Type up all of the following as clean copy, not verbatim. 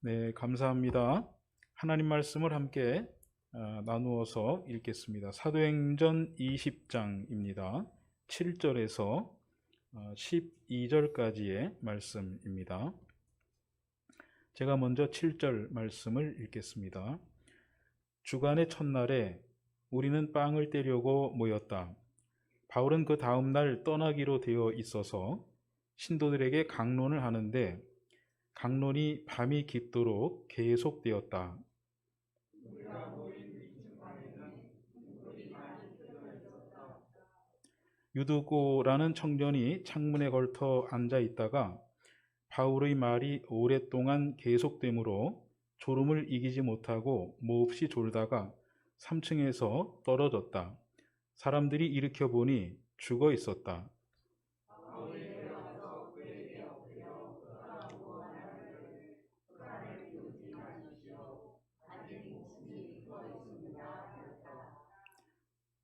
네, 감사합니다. 하나님 말씀을 함께 나누어서 읽겠습니다. 사도행전 20장입니다. 7절에서 12절까지의 말씀입니다. 제가 먼저 7절 말씀을 읽겠습니다. 주간의 첫날에 우리는 빵을 떼려고 모였다. 바울은 그 다음 날 떠나기로 되어 있어서 신도들에게 강론을 하는데 강론이 밤이 깊도록 계속되었다. 유두고라는 청년이 창문에 걸터 앉아 있다가 바울의 말이 오랫동안 계속되므로 졸음을 이기지 못하고 몹시 졸다가 3층에서 떨어졌다. 사람들이 일으켜 보니 죽어 있었다.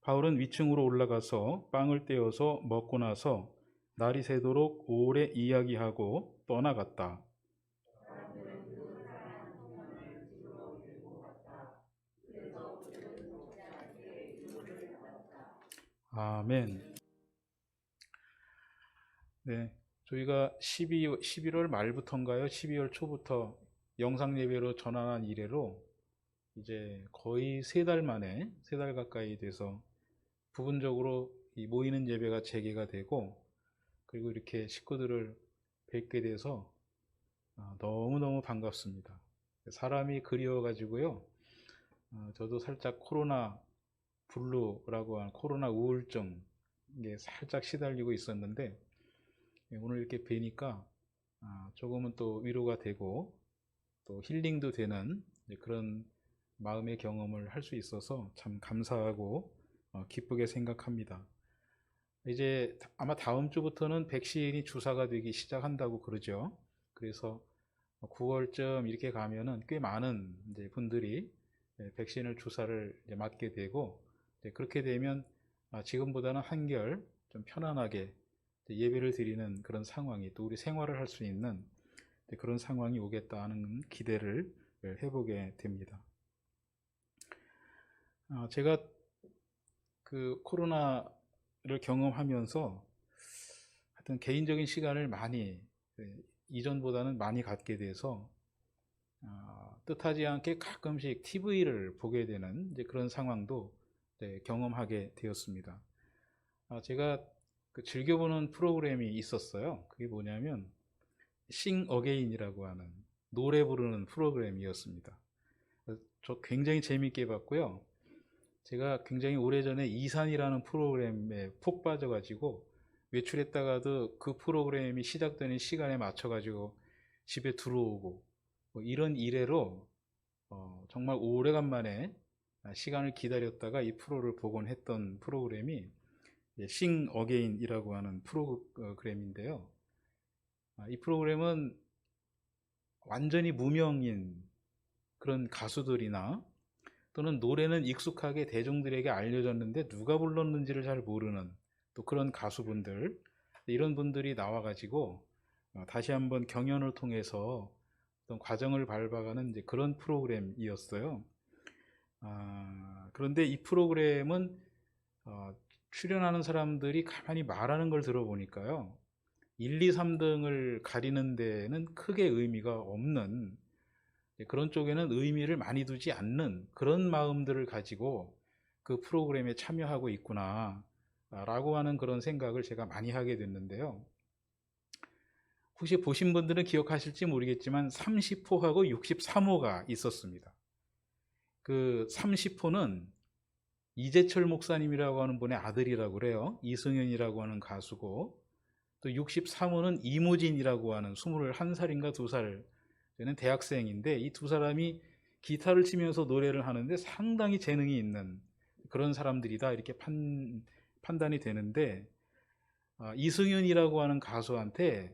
바울은 위층으로 올라가서 빵을 떼어서 먹고 나서 날이 새도록 오래 이야기하고 떠나갔다. 아멘. 네, 저희가 11월 말부터인가요? 12월 초부터 영상 예배로 전환한 이래로 이제 거의 3달 만에, 3달 가까이 돼서 부분적으로 이 모이는 예배가 재개가 되고, 그리고 이렇게 식구들을 뵙게 돼서 너무너무 반갑습니다. 사람이 그리워가지고요. 저도 살짝 코로나 블루라고 하는 코로나 우울증 에 살짝 시달리고 있었는데, 오늘 이렇게 뵈니까 조금은 또 위로가 되고 또 힐링도 되는 그런 마음의 경험을 할 수 있어서 참 감사하고 기쁘게 생각합니다. 이제 아마 다음 주부터는 백신이 주사가 되기 시작한다고 그러죠. 그래서 9월쯤 이렇게 가면은 꽤 많은 이제 분들이 백신을 주사를 이제 맞게 되고, 그렇게 되면 지금보다는 한결 좀 편안하게 예배를 드리는 그런 상황이, 또 우리 생활을 할 수 있는 그런 상황이 오겠다 하는 기대를 해보게 됩니다. 제가 그 코로나를 경험하면서 하여튼 개인적인 시간을 많이, 이전보다는 많이 갖게 돼서 뜻하지 않게 가끔씩 TV를 보게 되는 이제 그런 상황도 경험하게 되었습니다. 제가 즐겨보는 프로그램이 있었어요. 그게 뭐냐면 싱 어게인이라고 하는 노래 부르는 프로그램이었습니다. 저 굉장히 재밌게 봤고요. 제가 굉장히 오래전에 이산이라는 프로그램에 푹 빠져가지고 외출했다가도 그 프로그램이 시작되는 시간에 맞춰가지고 집에 들어오고 뭐 이런 이래로 정말 오래간만에 시간을 기다렸다가 이 프로를 보곤 했던 프로그램이 싱 어게인이라고 하는 프로그램인데요. 이 프로그램은 완전히 무명인 그런 가수들이나 또는 노래는 익숙하게 대중들에게 알려졌는데 누가 불렀는지를 잘 모르는 또 그런 가수분들, 이런 분들이 나와가지고 다시 한번 경연을 통해서 어떤 과정을 밟아가는 이제 그런 프로그램이었어요. 그런데 이 프로그램은 출연하는 사람들이 가만히 말하는 걸 들어보니까요, 1, 2, 3등을 가리는 데는 크게 의미가 없는, 그런 쪽에는 의미를 많이 두지 않는 그런 마음들을 가지고 그 프로그램에 참여하고 있구나 라고 하는 그런 생각을 제가 많이 하게 됐는데요. 혹시 보신 분들은 기억하실지 모르겠지만 30호하고 63호가 있었습니다. 그 30호는 이재철 목사님이라고 하는 분의 아들이라고 그래요. 이승현이라고 하는 가수고, 또 63호는 이무진이라고 하는 21살인가 2살 되는 대학생인데, 이 두 사람이 기타를 치면서 노래를 하는데 상당히 재능이 있는 그런 사람들이다 이렇게 판단이 되는데, 이승윤이라고 하는 가수한테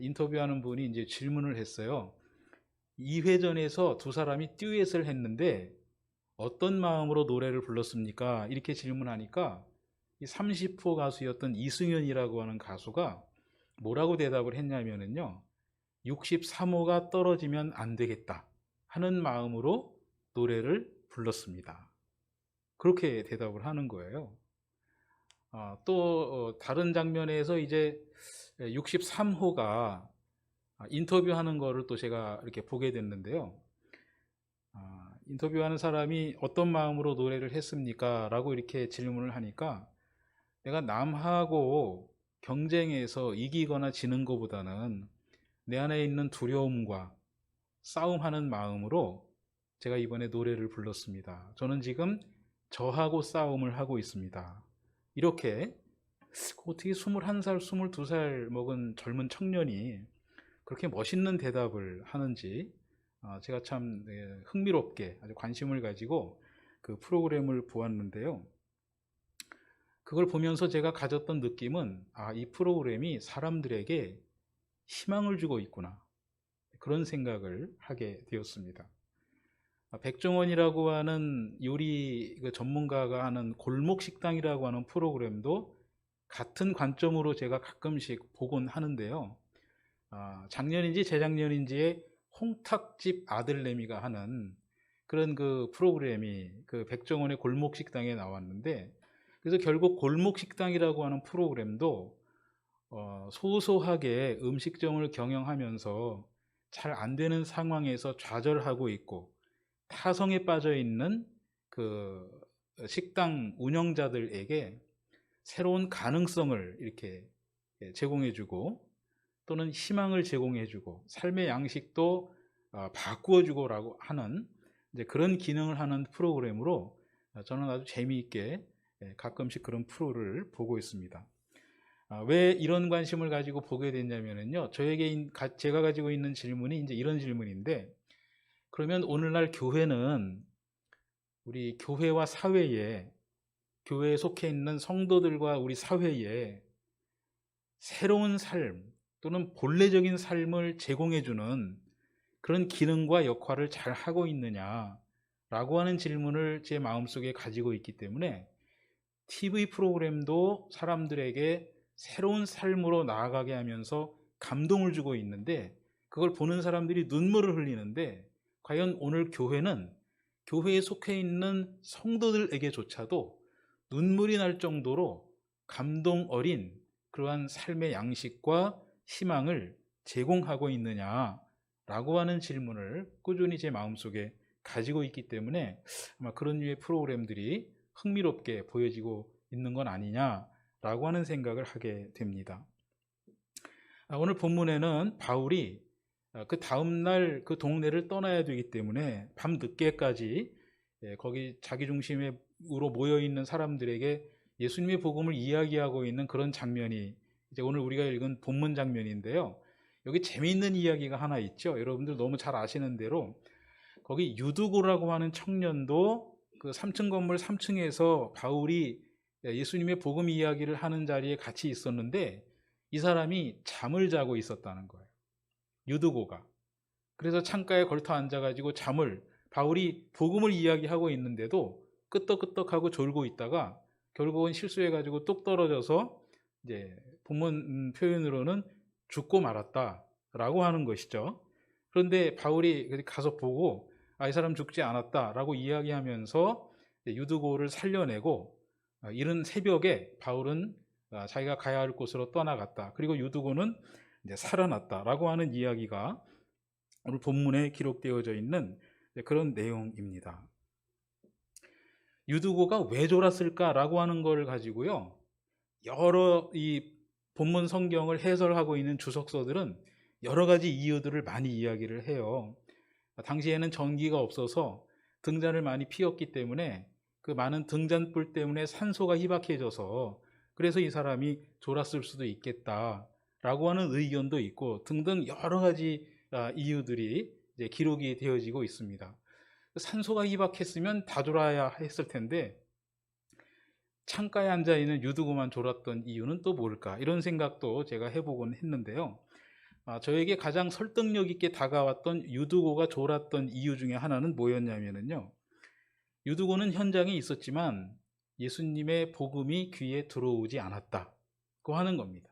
인터뷰하는 분이 이제 질문을 했어요. 2회전에서 두 사람이 듀엣을 했는데 어떤 마음으로 노래를 불렀습니까? 이렇게 질문하니까 이 30호 가수였던 이승윤이라고 하는 가수가 뭐라고 대답을 했냐면요, 63호가 떨어지면 안 되겠다 하는 마음으로 노래를 불렀습니다. 그렇게 대답을 하는 거예요. 또 다른 장면에서 이제 63호가 인터뷰하는 거를 또 제가 이렇게 보게 됐는데요. 인터뷰하는 사람이 어떤 마음으로 노래를 했습니까? 라고 이렇게 질문을 하니까 내가 남하고 경쟁해서 이기거나 지는 것보다는 내 안에 있는 두려움과 싸움하는 마음으로 제가 이번에 노래를 불렀습니다. 저는 지금 저하고 싸움을 하고 있습니다. 이렇게 어떻게 21살, 22살 먹은 젊은 청년이 그렇게 멋있는 대답을 하는지 제가 참 흥미롭게 아주 관심을 가지고 그 프로그램을 보았는데요. 그걸 보면서 제가 가졌던 느낌은 이 프로그램이 사람들에게 희망을 주고 있구나, 그런 생각을 하게 되었습니다. 백종원이라고 하는 요리 전문가가 하는 골목식당이라고 하는 프로그램도 같은 관점으로 제가 가끔씩 보곤 하는데요. 작년인지 재작년인지에 홍탁집 아들내미가 하는 그런 그 프로그램이 그 백종원의 골목식당에 나왔는데, 그래서 결국 골목식당이라고 하는 프로그램도 소소하게 음식점을 경영하면서 잘 안 되는 상황에서 좌절하고 있고 타성에 빠져 있는 그 식당 운영자들에게 새로운 가능성을 이렇게 제공해주고 또는 희망을 제공해주고 삶의 양식도 바꾸어주고라고 하는 이제 그런 기능을 하는 프로그램으로 저는 아주 재미있게 가끔씩 그런 프로를 보고 있습니다. 왜 이런 관심을 가지고 보게 됐냐면요, 제가 가지고 있는 질문이 이제 이런 질문인데, 그러면 오늘날 교회는 우리 교회와 사회에, 교회에 속해 있는 성도들과 우리 사회에 새로운 삶 또는 본래적인 삶을 제공해주는 그런 기능과 역할을 잘 하고 있느냐라고 하는 질문을 제 마음속에 가지고 있기 때문에 TV 프로그램도 사람들에게 새로운 삶으로 나아가게 하면서 감동을 주고 있는데, 그걸 보는 사람들이 눈물을 흘리는데, 과연 오늘 교회는 교회에 속해 있는 성도들에게조차도 눈물이 날 정도로 감동 어린 그러한 삶의 양식과 희망을 제공하고 있느냐라고 하는 질문을 꾸준히 제 마음속에 가지고 있기 때문에 아마 그런 류의 프로그램들이 흥미롭게 보여지고 있는 건 아니냐라고 하는 생각을 하게 됩니다. 오늘 본문에는 바울이 그 다음날 그 동네를 떠나야 되기 때문에 밤 늦게까지 거기 자기중심으로 모여있는 사람들에게 예수님의 복음을 이야기하고 있는 그런 장면이 이제 오늘 우리가 읽은 본문 장면인데요. 여기 재미있는 이야기가 하나 있죠. 여러분들 너무 잘 아시는 대로 거기 유두고라고 하는 청년도 그 3층 건물 3층에서 바울이 예수님의 복음 이야기를 하는 자리에 같이 있었는데 이 사람이 잠을 자고 있었다는 거예요. 유두고가. 그래서 창가에 걸터 앉아가지고 바울이 복음을 이야기하고 있는데도 끄떡끄떡하고 졸고 있다가 결국은 실수해가지고 뚝 떨어져서 이제 본문 표현으로는 죽고 말았다라고 하는 것이죠. 그런데 바울이 가서 보고 이 사람 죽지 않았다라고 이야기하면서 유두고를 살려내고 이른 새벽에 바울은 자기가 가야 할 곳으로 떠나갔다. 그리고 유두고는 이제 살아났다라고 하는 이야기가 오늘 본문에 기록되어져 있는 그런 내용입니다. 유두고가 왜 졸았을까라고 하는 걸 가지고요, 여러 이 본문 성경을 해설하고 있는 주석서들은 여러 가지 이유들을 많이 이야기를 해요. 당시에는 전기가 없어서 등잔을 많이 피웠기 때문에 그 많은 등잔불 때문에 산소가 희박해져서 그래서 이 사람이 졸았을 수도 있겠다라고 하는 의견도 있고 등등 여러 가지 이유들이 이제 기록이 되어지고 있습니다. 산소가 희박했으면 다 졸아야 했을 텐데 창가에 앉아있는 유두고만 졸았던 이유는 또 뭘까? 이런 생각도 제가 해보곤 했는데요. 저에게 가장 설득력 있게 다가왔던 유두고가 졸았던 이유 중에 하나는 뭐였냐면요, 유두고는 현장에 있었지만 예수님의 복음이 귀에 들어오지 않았다고 하는 겁니다.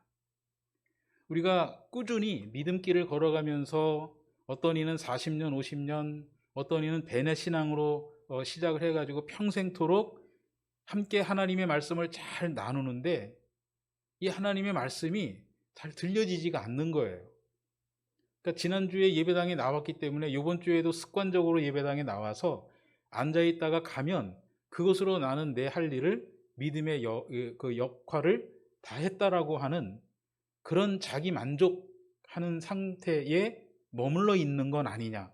우리가 꾸준히 믿음길을 걸어가면서 어떤 이는 40년, 50년, 어떤 이는 베네 신앙으로 시작을 해가지고 평생토록 함께 하나님의 말씀을 잘 나누는데 이 하나님의 말씀이 잘 들려지지가 않는 거예요. 그러니까 지난주에 예배당에 나왔기 때문에 이번 주에도 습관적으로 예배당에 나와서 앉아있다가 가면 그것으로 나는 내 할 일을 믿음의 그 역할을 다 했다라고 하는 그런 자기 만족하는 상태에 머물러 있는 건 아니냐.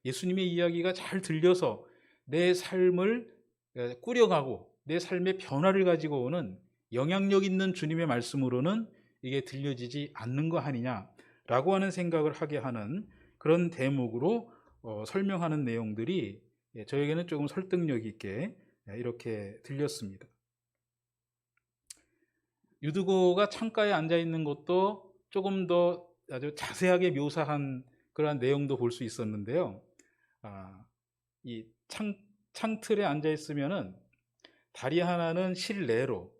예수님의 이야기가 잘 들려서 내 삶을 꾸려가고 내 삶의 변화를 가지고 오는 영향력 있는 주님의 말씀으로는 이게 들려지지 않는 거 아니냐라고 하는 생각을 하게 하는 그런 대목으로 설명하는 내용들이 저에게는 조금 설득력 있게 이렇게 들렸습니다. 유두고가 창가에 앉아 있는 것도 조금 더 아주 자세하게 묘사한 그러한 내용도 볼 수 있었는데요. 이 창틀에 앉아 있으면은 다리 하나는 실내로,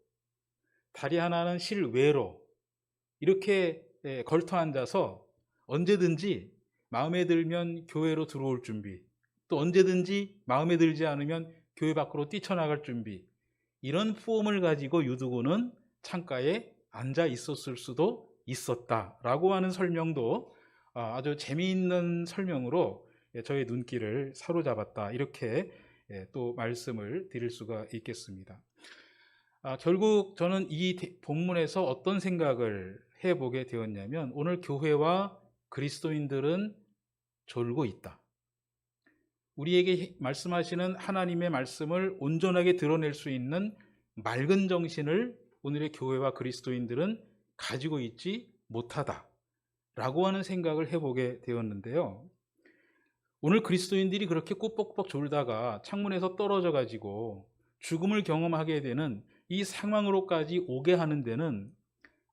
다리 하나는 실외로 이렇게 걸터 앉아서 언제든지 마음에 들면 교회로 들어올 준비, 또 언제든지 마음에 들지 않으면 교회 밖으로 뛰쳐나갈 준비, 이런 폼을 가지고 유두고는 창가에 앉아 있었을 수도 있었다라고 하는 설명도 아주 재미있는 설명으로 저의 눈길을 사로잡았다, 이렇게 또 말씀을 드릴 수가 있겠습니다. 결국 저는 이 본문에서 어떤 생각을 해보게 되었냐면, 오늘 교회와 그리스도인들은 졸고 있다. 우리에게 말씀하시는 하나님의 말씀을 온전하게 드러낼 수 있는 맑은 정신을 오늘의 교회와 그리스도인들은 가지고 있지 못하다라고 하는 생각을 해보게 되었는데요. 오늘 그리스도인들이 그렇게 꾸벅꾸벅 졸다가 창문에서 떨어져 가지고 죽음을 경험하게 되는 이 상황으로까지 오게 하는 데는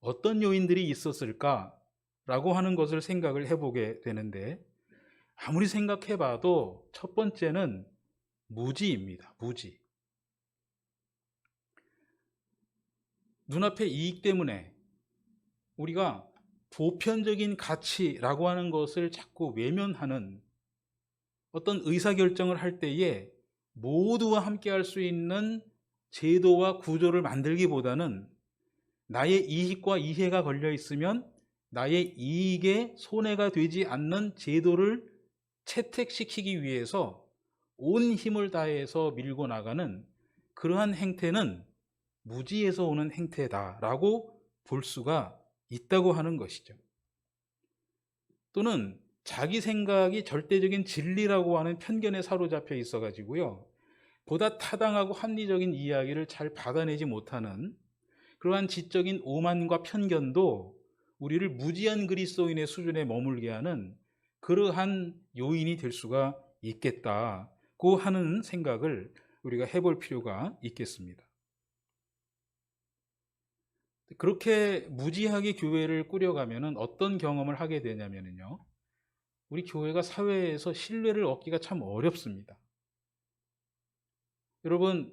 어떤 요인들이 있었을까라고 하는 것을 생각을 해보게 되는데, 아무리 생각해봐도 첫 번째는 무지입니다. 무지. 눈앞의 이익 때문에 우리가 보편적인 가치라고 하는 것을 자꾸 외면하는, 어떤 의사결정을 할 때에 모두와 함께 할 수 있는 제도와 구조를 만들기보다는 나의 이익과 이해가 걸려 있으면 나의 이익에 손해가 되지 않는 제도를 채택시키기 위해서 온 힘을 다해서 밀고 나가는 그러한 행태는 무지에서 오는 행태다라고 볼 수가 있다고 하는 것이죠. 또는 자기 생각이 절대적인 진리라고 하는 편견에 사로잡혀 있어가지고요, 보다 타당하고 합리적인 이야기를 잘 받아내지 못하는 그러한 지적인 오만과 편견도 우리를 무지한 그리스도인의 수준에 머물게 하는 그러한 요인이 될 수가 있겠다고 하는 생각을 우리가 해볼 필요가 있겠습니다. 그렇게 무지하게 교회를 꾸려가면 어떤 경험을 하게 되냐면요, 우리 교회가 사회에서 신뢰를 얻기가 참 어렵습니다. 여러분,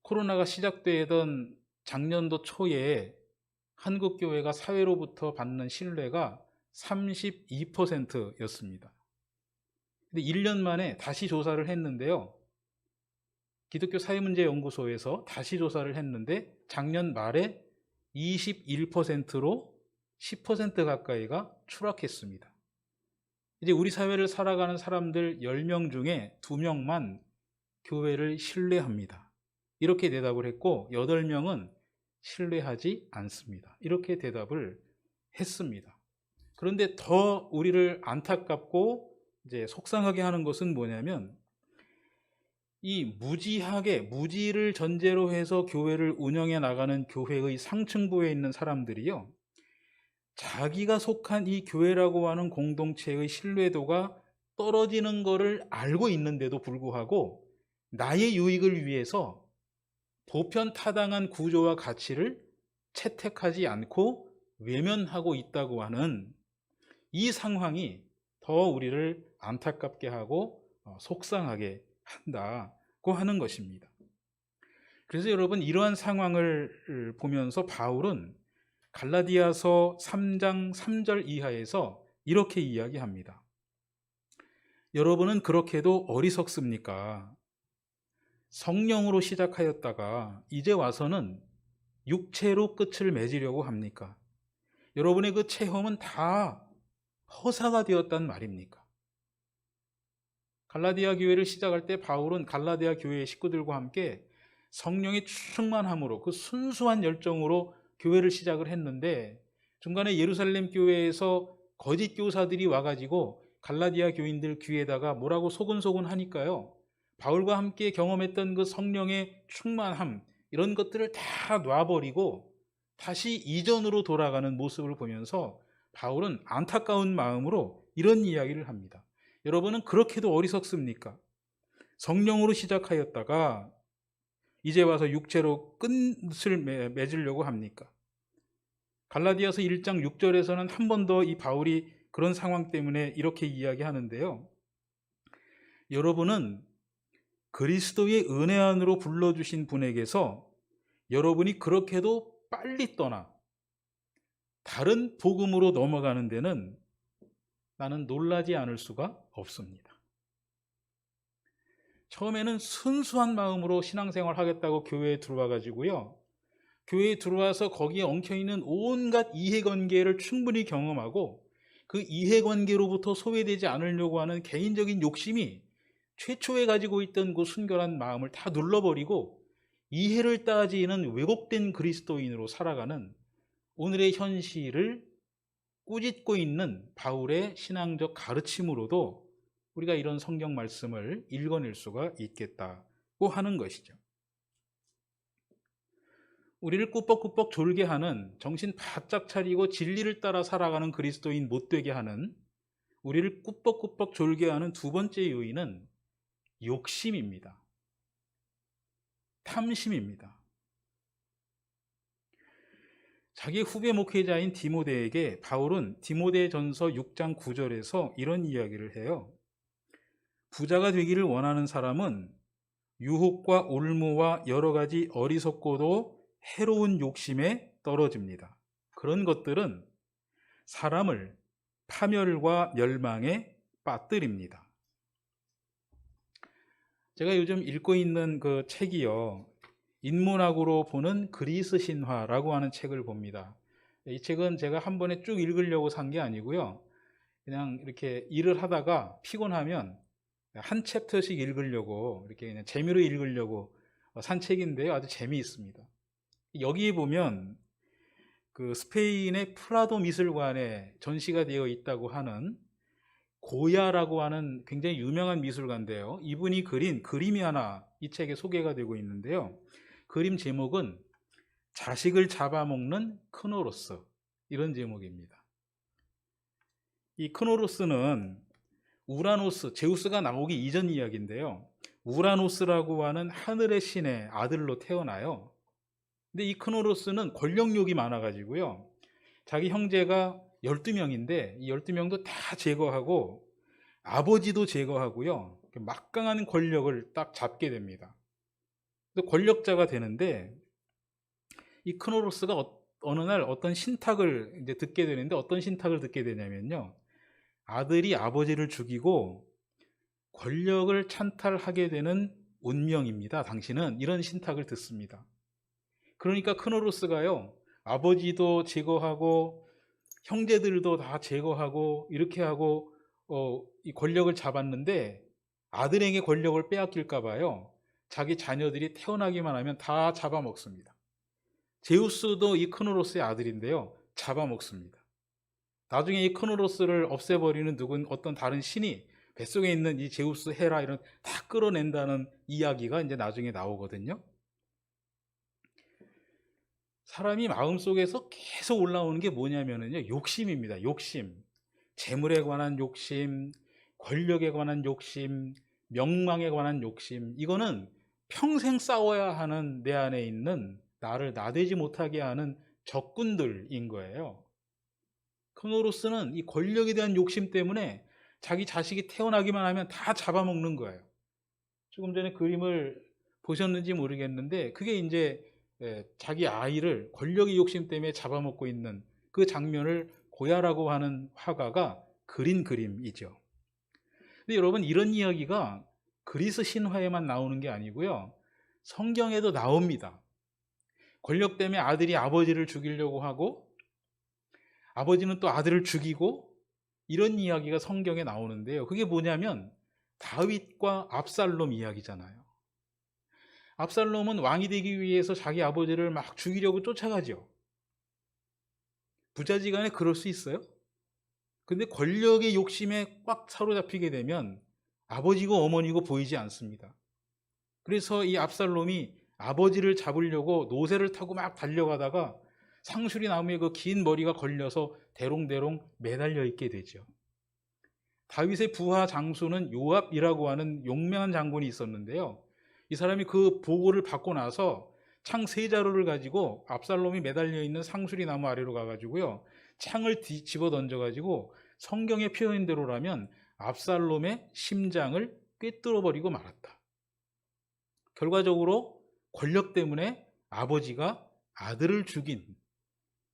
코로나가 시작되던 작년도 초에 한국교회가 사회로부터 받는 신뢰가 32%였습니다. 근데 1년 만에 다시 조사를 했는데요, 기독교 사회문제연구소에서 다시 조사를 했는데 작년 말에 21%로 10% 가까이가 추락했습니다. 이제 우리 사회를 살아가는 사람들 10명 중에 2명만 교회를 신뢰합니다. 이렇게 대답을 했고 8명은 신뢰하지 않습니다. 이렇게 대답을 했습니다. 그런데 더 우리를 안타깝고 이제 속상하게 하는 것은 뭐냐면, 이 무지를 전제로 해서 교회를 운영해 나가는 교회의 상층부에 있는 사람들이요, 자기가 속한 이 교회라고 하는 공동체의 신뢰도가 떨어지는 것을 알고 있는데도 불구하고 나의 유익을 위해서 보편 타당한 구조와 가치를 채택하지 않고 외면하고 있다고 하는 이 상황이 더 우리를 안타깝게 하고 속상하게 한다고 하는 것입니다. 그래서 여러분, 이러한 상황을 보면서 바울은 갈라디아서 3장 3절 이하에서 이렇게 이야기합니다. 여러분은 그렇게도 어리석습니까? 성령으로 시작하였다가 이제 와서는 육체로 끝을 맺으려고 합니까? 여러분의 그 체험은 다 허사가 되었단 말입니까? 갈라디아 교회를 시작할 때 바울은 갈라디아 교회의 식구들과 함께 성령의 충만함으로 그 순수한 열정으로 교회를 시작을 했는데, 중간에 예루살렘 교회에서 거짓 교사들이 와가지고 갈라디아 교인들 귀에다가 뭐라고 소근소근 하니까요, 바울과 함께 경험했던 그 성령의 충만함, 이런 것들을 다 놔버리고 다시 이전으로 돌아가는 모습을 보면서 바울은 안타까운 마음으로 이런 이야기를 합니다. 여러분은 그렇게도 어리석습니까? 성령으로 시작하였다가 이제 와서 육체로 끝을 맺으려고 합니까? 갈라디아서 1장 6절에서는 한 번 더 이 바울이 그런 상황 때문에 이렇게 이야기하는데요. 여러분은 그리스도의 은혜 안으로 불러주신 분에게서 여러분이 그렇게도 빨리 떠나 다른 복음으로 넘어가는 데는 나는 놀라지 않을 수가 없습니다. 처음에는 순수한 마음으로 신앙생활 하겠다고 교회에 들어와 가지고요, 교회에 들어와서 거기에 엉켜있는 온갖 이해관계를 충분히 경험하고 그 이해관계로부터 소외되지 않으려고 하는 개인적인 욕심이 최초에 가지고 있던 그 순결한 마음을 다 눌러버리고 이해를 따지는 왜곡된 그리스도인으로 살아가는 오늘의 현실을 꾸짖고 있는 바울의 신앙적 가르침으로도 우리가 이런 성경 말씀을 읽어낼 수가 있겠다고 하는 것이죠. 우리를 꾸벅꾸벅 졸게 하는, 정신 바짝 차리고 진리를 따라 살아가는 그리스도인 못되게 하는, 우리를 꾸벅꾸벅 졸게 하는 두 번째 요인은 욕심입니다. 탐심입니다. 자기 후배 목회자인 디모데에게 바울은 디모데전서 6장 9절에서 이런 이야기를 해요. 부자가 되기를 원하는 사람은 유혹과 올무와 여러 가지 어리석고도 해로운 욕심에 떨어집니다. 그런 것들은 사람을 파멸과 멸망에 빠뜨립니다. 제가 요즘 읽고 있는 그 책이요, 인문학으로 보는 그리스 신화라고 하는 책을 봅니다. 이 책은 제가 한 번에 쭉 읽으려고 산 게 아니고요, 그냥 이렇게 일을 하다가 피곤하면 한 챕터씩 읽으려고, 이렇게 그냥 재미로 읽으려고 산 책인데요, 아주 재미있습니다. 여기 보면 그 스페인의 프라도 미술관에 전시가 되어 있다고 하는 고야라고 하는 굉장히 유명한 미술가인데요, 이분이 그린 그림이 하나 이 책에 소개가 되고 있는데요, 그림 제목은 자식을 잡아먹는 크노로스, 이런 제목입니다. 이 크노로스는 우라노스, 제우스가 나오기 이전 이야기인데요, 우라노스라고 하는 하늘의 신의 아들로 태어나요. 근데 이 크노로스는 권력욕이 많아가지고요, 자기 형제가 12명인데 이 12명도 다 제거하고 아버지도 제거하고요, 막강한 권력을 딱 잡게 됩니다. 권력자가 되는데, 이 크노로스가 어느 날 어떤 신탁을 이제 듣게 되는데, 어떤 신탁을 듣게 되냐면요, 아들이 아버지를 죽이고 권력을 찬탈하게 되는 운명입니다, 당신은. 이런 신탁을 듣습니다. 그러니까 크노로스가요, 아버지도 제거하고 형제들도 다 제거하고 이렇게 하고 이 권력을 잡았는데, 아들에게 권력을 빼앗길까 봐요, 자기 자녀들이 태어나기만 하면 다 잡아먹습니다. 제우스도 이 크노로스의 아들인데요, 잡아먹습니다. 나중에 이 크노로스를 없애버리는 어떤 다른 신이 뱃속에 있는 이 제우스, 헤라 이런 다 끌어낸다는 이야기가 이제 나중에 나오거든요. 사람이 마음속에서 계속 올라오는 게 뭐냐면요, 욕심입니다. 욕심. 재물에 관한 욕심, 권력에 관한 욕심, 명망에 관한 욕심. 이거는 평생 싸워야 하는 내 안에 있는 나를 나대지 못하게 하는 적군들인 거예요. 크노로스는 이 권력에 대한 욕심 때문에 자기 자식이 태어나기만 하면 다 잡아먹는 거예요. 조금 전에 그림을 보셨는지 모르겠는데, 그게 이제 자기 아이를 권력의 욕심 때문에 잡아먹고 있는 그 장면을 고야라고 하는 화가가 그린 그림이죠. 근데 여러분, 이런 이야기가 그리스 신화에만 나오는 게 아니고요, 성경에도 나옵니다. 권력 때문에 아들이 아버지를 죽이려고 하고 아버지는 또 아들을 죽이고, 이런 이야기가 성경에 나오는데요. 그게 뭐냐면 다윗과 압살롬 이야기잖아요. 압살롬은 왕이 되기 위해서 자기 아버지를 막 죽이려고 쫓아가죠. 부자지간에 그럴 수 있어요? 근데 권력의 욕심에 꽉 사로잡히게 되면 아버지고 어머니고 보이지 않습니다. 그래서 이 압살롬이 아버지를 잡으려고 노새를 타고 막 달려가다가 상수리 나무에 그 긴 머리가 걸려서 대롱대롱 매달려 있게 되죠. 다윗의 부하 장수는 요압이라고 하는 용맹한 장군이 있었는데요. 이 사람이 그 보고를 받고 나서 창 세 자루를 가지고 압살롬이 매달려 있는 상수리 나무 아래로 가가지고요, 창을 집어 던져가지고 성경의 표현대로라면 압살롬의 심장을 꿰뚫어 버리고 말았다. 결과적으로 권력 때문에 아버지가 아들을 죽인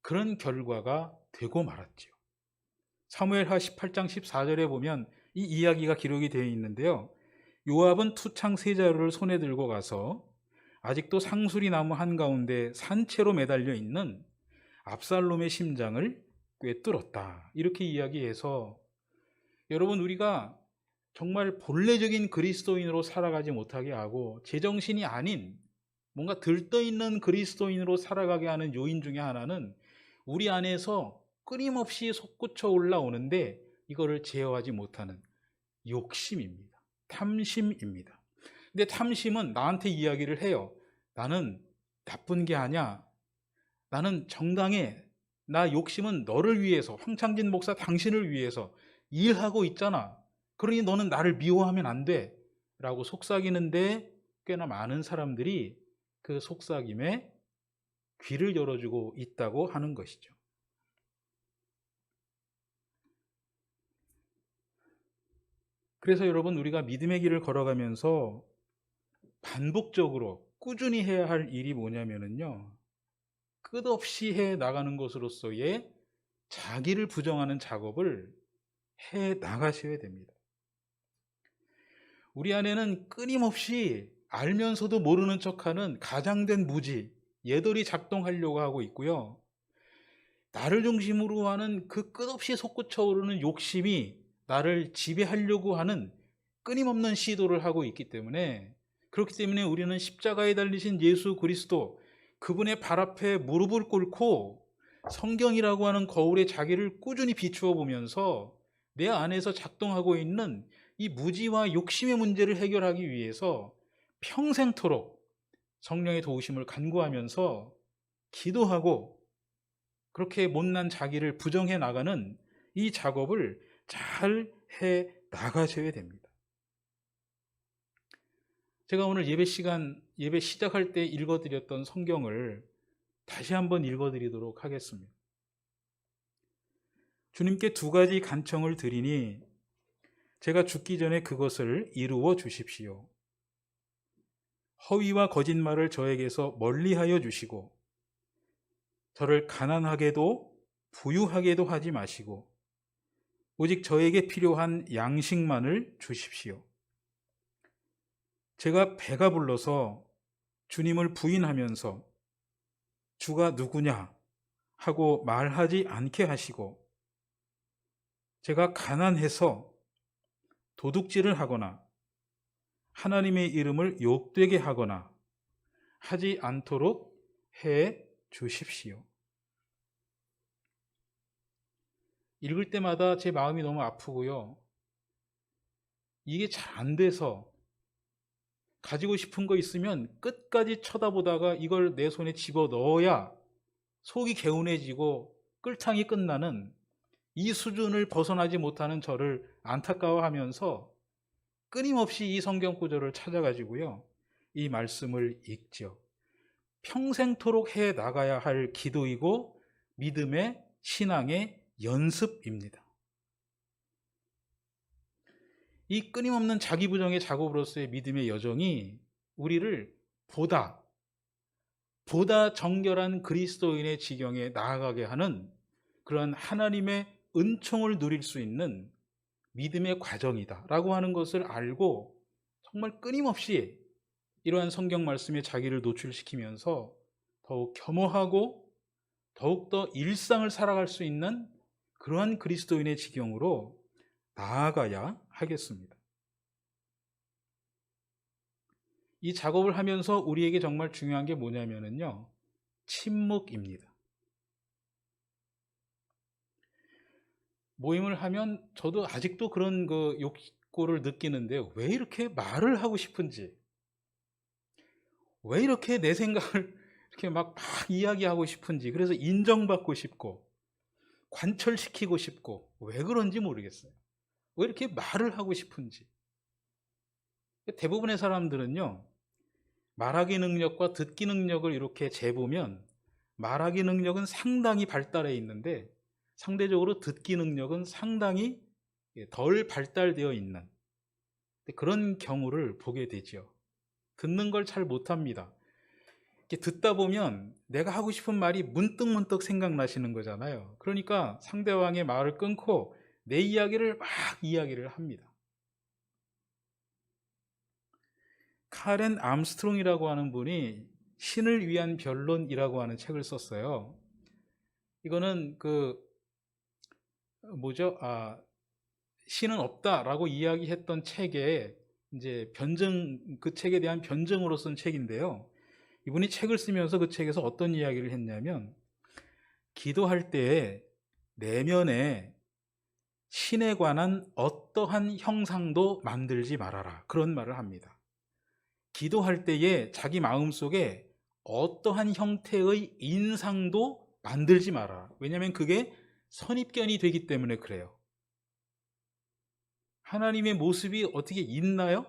그런 결과가 되고 말았죠. 사무엘하 18장 14절에 보면 이 이야기가 기록이 되어 있는데요. 요압은 투창 세 자루를 손에 들고 가서 아직도 상수리 나무 한가운데 산채로 매달려 있는 압살롬의 심장을 꿰뚫었다. 이렇게 이야기해서, 여러분, 우리가 정말 본래적인 그리스도인으로 살아가지 못하게 하고 제정신이 아닌 뭔가 들떠있는 그리스도인으로 살아가게 하는 요인 중에 하나는 우리 안에서 끊임없이 솟구쳐 올라오는데 이거를 제어하지 못하는 욕심입니다. 탐심입니다. 근데 탐심은 나한테 이야기를 해요. 나는 나쁜 게 아니야. 나는 정당해. 나 욕심은 너를 위해서, 황창진 목사 당신을 위해서 일하고 있잖아. 그러니 너는 나를 미워하면 안 돼. 라고 속삭이는데 꽤나 많은 사람들이 그 속삭임에 귀를 열어주고 있다고 하는 것이죠. 그래서 여러분, 우리가 믿음의 길을 걸어가면서 반복적으로 꾸준히 해야 할 일이 뭐냐면요, 끝없이 해 나가는 것으로서의 자기를 부정하는 작업을 해 나가셔야 됩니다. 우리 안에는 끊임없이 알면서도 모르는 척하는 가장된 무지, 예돌이 작동하려고 하고 있고요. 나를 중심으로 하는 그 끝없이 솟구쳐 오르는 욕심이 나를 지배하려고 하는 끊임없는 시도를 하고 있기 때문에, 그렇기 때문에 우리는 십자가에 달리신 예수 그리스도, 그분의 발 앞에 무릎을 꿇고 성경이라고 하는 거울에 자기를 꾸준히 비추어 보면서 내 안에서 작동하고 있는 이 무지와 욕심의 문제를 해결하기 위해서 평생토록 성령의 도우심을 간구하면서 기도하고, 그렇게 못난 자기를 부정해 나가는 이 작업을 잘 해 나가셔야 됩니다. 제가 오늘 예배 시작할 때 읽어드렸던 성경을 다시 한번 읽어드리도록 하겠습니다. 주님께 두 가지 간청을 드리니 제가 죽기 전에 그것을 이루어 주십시오. 허위와 거짓말을 저에게서 멀리하여 주시고 저를 가난하게도 부유하게도 하지 마시고 오직 저에게 필요한 양식만을 주십시오. 제가 배가 불러서 주님을 부인하면서 주가 누구냐 하고 말하지 않게 하시고, 제가 가난해서 도둑질을 하거나 하나님의 이름을 욕되게 하거나 하지 않도록 해 주십시오. 읽을 때마다 제 마음이 너무 아프고요. 이게 잘 안 돼서 가지고 싶은 거 있으면 끝까지 쳐다보다가 이걸 내 손에 집어 넣어야 속이 개운해지고 끌탕이 끝나는 이 수준을 벗어나지 못하는 저를 안타까워하면서 끊임없이 이 성경 구절을 찾아가지고요, 이 말씀을 읽죠. 평생토록 해 나가야 할 기도이고 믿음의 신앙의 연습입니다. 이 끊임없는 자기 부정의 작업으로서의 믿음의 여정이 우리를 보다 보다 정결한 그리스도인의 지경에 나아가게 하는 그러한 하나님의 은총을 누릴 수 있는 믿음의 과정이다라고 하는 것을 알고 정말 끊임없이 이러한 성경 말씀에 자기를 노출시키면서 더욱 겸허하고 더욱더 일상을 살아갈 수 있는 그러한 그리스도인의 지경으로 나아가야 하겠습니다. 이 작업을 하면서 우리에게 정말 중요한 게 뭐냐면요, 침묵입니다. 모임을 하면 저도 아직도 그런 그 욕구를 느끼는데요. 왜 이렇게 말을 하고 싶은지, 왜 이렇게 내 생각을 이렇게 막 이야기하고 싶은지, 그래서 인정받고 싶고 관철시키고 싶고 왜 그런지 모르겠어요. 왜 이렇게 말을 하고 싶은지. 대부분의 사람들은요, 말하기 능력과 듣기 능력을 이렇게 재보면 말하기 능력은 상당히 발달해 있는데 상대적으로 듣기 능력은 상당히 덜 발달되어 있는 그런 경우를 보게 되죠. 듣는 걸 잘 못합니다. 이렇게 듣다 보면 내가 하고 싶은 말이 문득문득 생각나시는 거잖아요. 그러니까 상대방의 말을 끊고 내 이야기를 막 이야기를 합니다. 카렌 암스트롱이라고 하는 분이 신을 위한 변론이라고 하는 책을 썼어요. 이거는 신은 없다라고 이야기했던 책에 이제 그 책에 대한 변증으로 쓴 책인데요. 이분이 책을 쓰면서 그 책에서 어떤 이야기를 했냐면, 기도할 때에 내면에 신에 관한 어떠한 형상도 만들지 말아라, 그런 말을 합니다. 기도할 때에 자기 마음속에 어떠한 형태의 인상도 만들지 마라. 왜냐하면 그게 선입견이 되기 때문에 그래요. 하나님의 모습이 어떻게 있나요?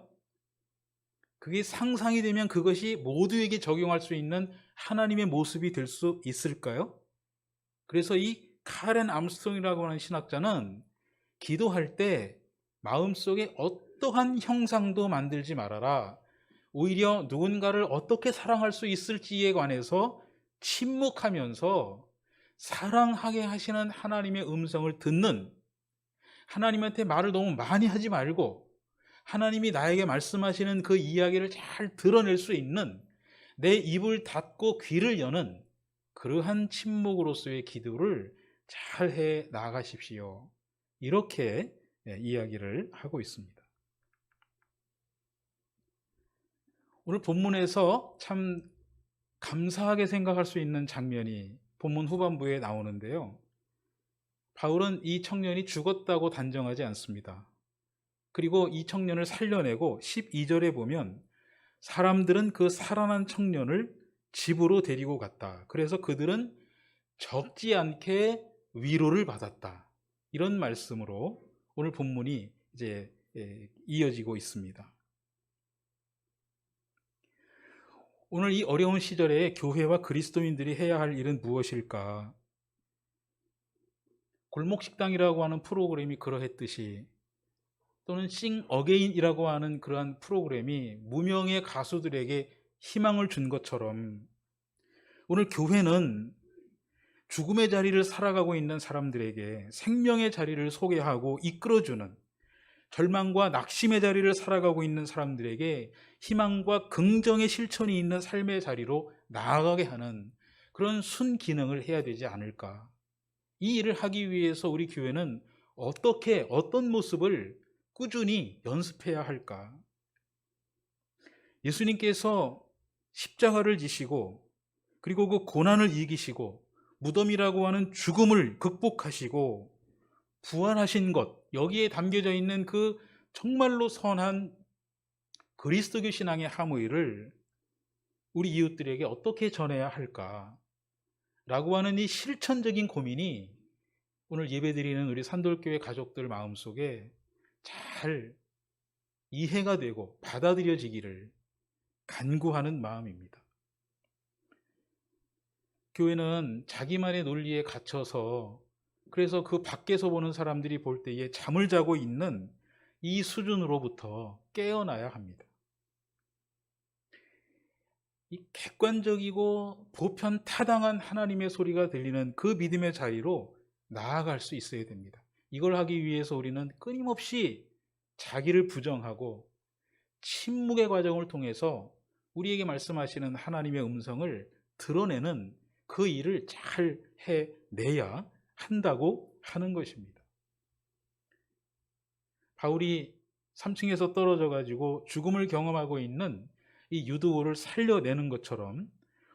그게 상상이 되면 그것이 모두에게 적용할 수 있는 하나님의 모습이 될 수 있을까요? 그래서 이 카렌 암스트롱이라고 하는 신학자는 기도할 때 마음속에 어떠한 형상도 만들지 말아라. 오히려 누군가를 어떻게 사랑할 수 있을지에 관해서 침묵하면서 사랑하게 하시는 하나님의 음성을 듣는, 하나님한테 말을 너무 많이 하지 말고 하나님이 나에게 말씀하시는 그 이야기를 잘 드러낼 수 있는, 내 입을 닫고 귀를 여는 그러한 침묵으로서의 기도를 잘 해 나가십시오. 이렇게 이야기를 하고 있습니다. 오늘 본문에서 참 감사하게 생각할 수 있는 장면이 본문 후반부에 나오는데요. 바울은 이 청년이 죽었다고 단정하지 않습니다. 그리고 이 청년을 살려내고 12절에 보면 사람들은 그 살아난 청년을 집으로 데리고 갔다. 그래서 그들은 적지 않게 위로를 받았다. 이런 말씀으로 오늘 본문이 이제 이어지고 있습니다. 오늘 이 어려운 시절에 교회와 그리스도인들이 해야 할 일은 무엇일까? 골목식당이라고 하는 프로그램이 그러했듯이, 또는 싱 어게인이라고 하는 그러한 프로그램이 무명의 가수들에게 희망을 준 것처럼, 오늘 교회는 죽음의 자리를 살아가고 있는 사람들에게 생명의 자리를 소개하고 이끌어주는, 절망과 낙심의 자리를 살아가고 있는 사람들에게 희망과 긍정의 실천이 있는 삶의 자리로 나아가게 하는 그런 순기능을 해야 되지 않을까. 이 일을 하기 위해서 우리 교회는 어떤 모습을 꾸준히 연습해야 할까? 예수님께서 십자가를 지시고 그리고 그 고난을 이기시고 무덤이라고 하는 죽음을 극복하시고 부활하신 것, 여기에 담겨져 있는 그 정말로 선한 그리스도교 신앙의 함의를 우리 이웃들에게 어떻게 전해야 할까? 라고 하는 이 실천적인 고민이 오늘 예배드리는 우리 산돌교회 가족들 마음속에 잘 이해가 되고 받아들여지기를 간구하는 마음입니다. 교회는 자기만의 논리에 갇혀서, 그래서 그 밖에서 보는 사람들이 볼 때에 잠을 자고 있는 이 수준으로부터 깨어나야 합니다. 이 객관적이고 보편 타당한 하나님의 소리가 들리는 그 믿음의 자리로 나아갈 수 있어야 됩니다. 이걸 하기 위해서 우리는 끊임없이 자기를 부정하고 침묵의 과정을 통해서 우리에게 말씀하시는 하나님의 음성을 드러내는 그 일을 잘 해내야 한다고 하는 것입니다. 바울이 3층에서 떨어져 가지고 죽음을 경험하고 있는 이 유두오를 살려내는 것처럼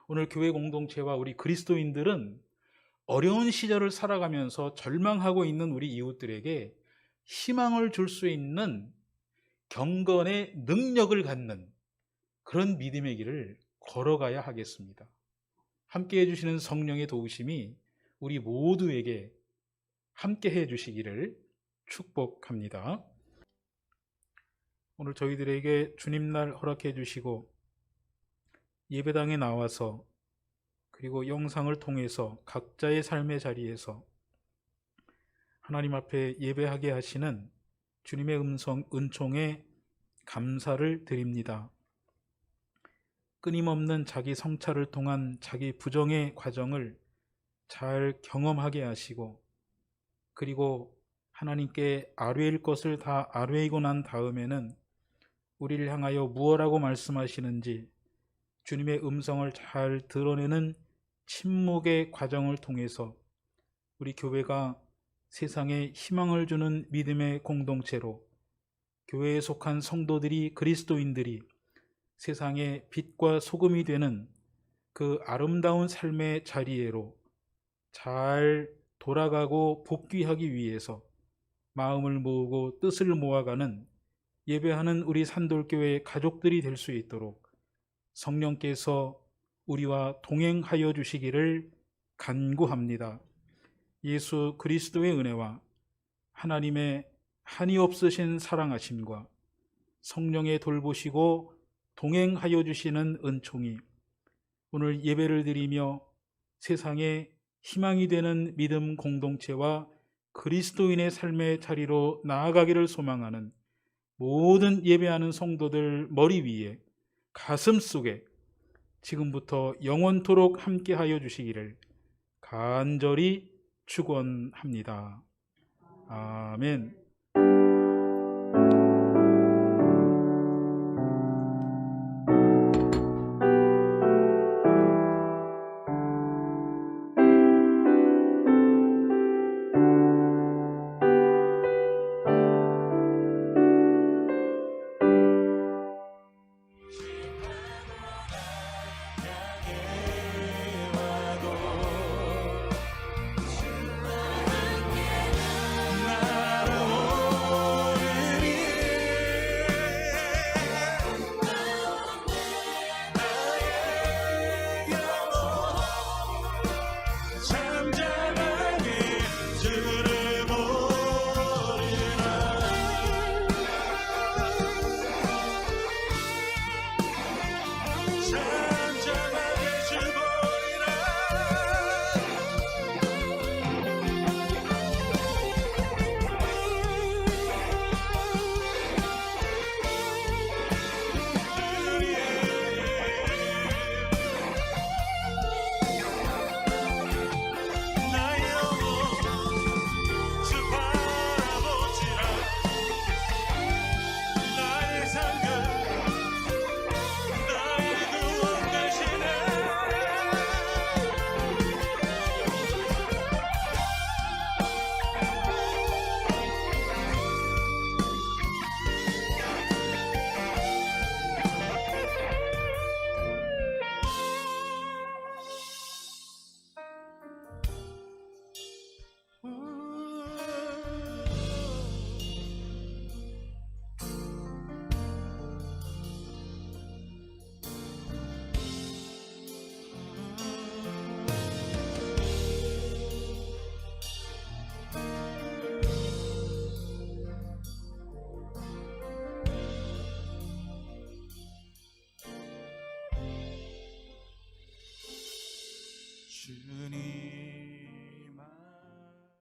오늘 교회 공동체와 우리 그리스도인들은 어려운 시절을 살아가면서 절망하고 있는 우리 이웃들에게 희망을 줄 수 있는 경건의 능력을 갖는 그런 믿음의 길을 걸어가야 하겠습니다. 함께 해주시는 성령의 도우심이 우리 모두에게 함께 해주시기를 축복합니다. 오늘 저희들에게 주님날 허락해 주시고 예배당에 나와서 그리고 영상을 통해서 각자의 삶의 자리에서 하나님 앞에 예배하게 하시는 주님의 은총에 감사를 드립니다. 끊임없는 자기 성찰을 통한 자기 부정의 과정을 잘 경험하게 하시고 그리고 하나님께 아뢰일 것을 다 아뢰이고 난 다음에는 우리를 향하여 무엇라고 말씀하시는지 주님의 음성을 잘 드러내는 침묵의 과정을 통해서 우리 교회가 세상에 희망을 주는 믿음의 공동체로 교회에 속한 성도들이 그리스도인들이 세상의 빛과 소금이 되는 그 아름다운 삶의 자리에로 잘 돌아가고 복귀하기 위해서 마음을 모으고 뜻을 모아가는 예배하는 우리 산돌교회 가족들이 될 수 있도록 성령께서 우리와 동행하여 주시기를 간구합니다. 예수 그리스도의 은혜와 하나님의 한이 없으신 사랑하심과 성령의 돌보시고 동행하여 주시는 은총이 오늘 예배를 드리며 세상에 희망이 되는 믿음 공동체와 그리스도인의 삶의 자리로 나아가기를 소망하는 모든 예배하는 성도들 머리 위에 가슴 속에 지금부터 영원토록 함께하여 주시기를 간절히 축원합니다. 아멘.